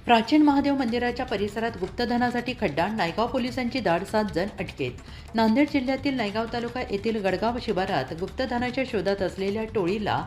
प्राचीन महादेव मंदिराच्या परिसरात गुप्तधनासाठी खड्डा, नायगाव पोलिसांची धाड, 7 जण अटकेत. नांदेड जिल्ह्यातील नायगाव तालुका येथील गडगाव शिवारात गुप्तधनाच्या शोधात असलेल्या टोळीला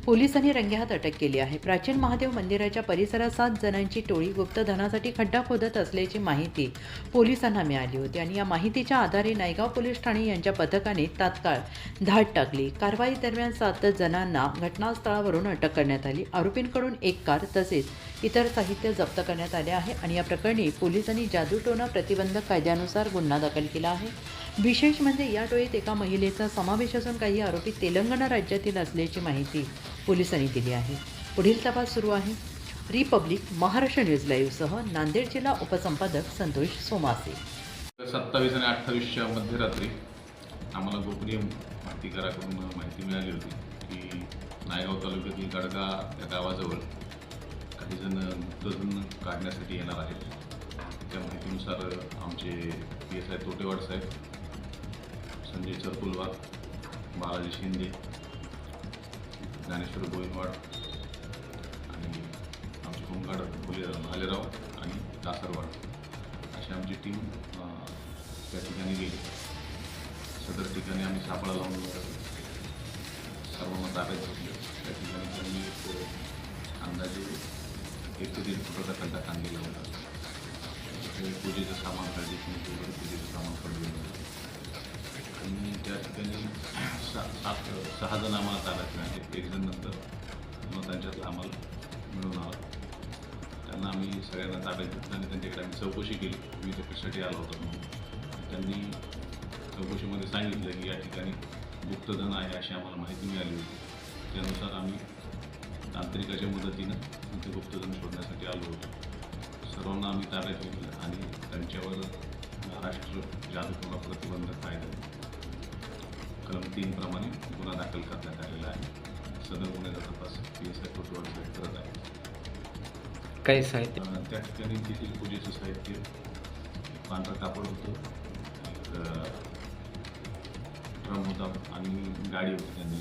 पोलिसांनी रंगेहात अटक केली आहे. प्राचीन महादेव मंदिराच्या परिसरात 7 जणांची टोळी गुप्तधनासाठी खड्डा खोदत असल्याची माहिती पोलिसांना मिळाली होती आणि या माहितीच्या आधारे नायगाव पोलीस ठाणे यांच्या पथकाने तात्काळ धाड टाकली. कारवाई दरम्यान 7 जणांना घटनास्थळावरून अटक करण्यात आली. आरोपींकडून एक कार तसेच इतर साहित्य जप्त करण्यात आले आहे आणि या प्रकरणी पोलिसांनी जादूटोणा प्रतिबंधक कायद्यानुसार गुन्हा दाखल केला आहे. विशेष म्हणजे या टोळीत एका महिलेचा समावेश असून काही आरोपी तेलंगणा राज्यातील असल्याची माहिती पोलिसांनी दिली आहे. पुढील तपास सुरू आहे. रिपब्लिक महाराष्ट्र न्यूज लाईव्हसह नांदेड जिल्हा उपसंपादक संतोष सोमासे. 27 आणि 28च्या मध्यरात्री आम्हाला गोपनीय माहितीकाराकडून माहिती मिळाली होती की नायगाव तालुक्यातील गडगा या गावाजवळ काही जण गुप्तधन काढण्यासाठी येणार आहेत. त्या माहितीनुसार आमचे PSI तोटेवाड साहेब, संजय चरकुलवार, बालाजी शिंदे, ज्ञानेश्वर गोविंदवाड आणि आमचे होमगार्ड भालेराव आणि कासरवाड अशी आमची टीम त्या ठिकाणी गेली. सदर ठिकाणी आम्ही सापळा लावून सर्वांना ताब्यात घेतले. त्या ठिकाणी त्यांनी एक अंदाजे 1 ते 1.5 फुटाचा खड्डा खांदलेला होता. पूजेचं सामान काढले वगैरे पूजेचं सामान पडलेलं होतं आणि त्या ठिकाणी 6 जण आम्हाला ताब्यात मिळाले. 1 जण नंतर मग त्यांच्यातलं आम्हाला मिळून आला. त्यांना आम्ही सगळ्यांना ताब्यात घेतलं आणि त्यांच्याकडे आम्ही चौकशी केली. मी त्याच्यासाठी आलो होतो म्हणून. त्यांनी चौकशीमध्ये सांगितलं की या ठिकाणी गुप्तधन आहे अशी आम्हाला माहिती मिळाली होती. त्यानुसार आम्ही तांत्रिकाच्या मदतीनं ते गुप्तधन शोधण्यासाठी आलो होतो. सर्वांना आम्ही ताब्यात घेतलं आणि त्यांच्यावर महाराष्ट्र जादूटोणा प्रतिबंधक कायदा कलम 3 प्रमाणे गुन्हा दाखल करण्यात आलेला आहे. सदर गुन्ह्याचा तपास PSI तोटेवाड साहेब करत आहे. काही साहित्य त्या ठिकाणी तेथील पूजेचं साहित्य, पांढरं कापड होतं, एक ड्रम होता आणि गाडी होती त्यांनी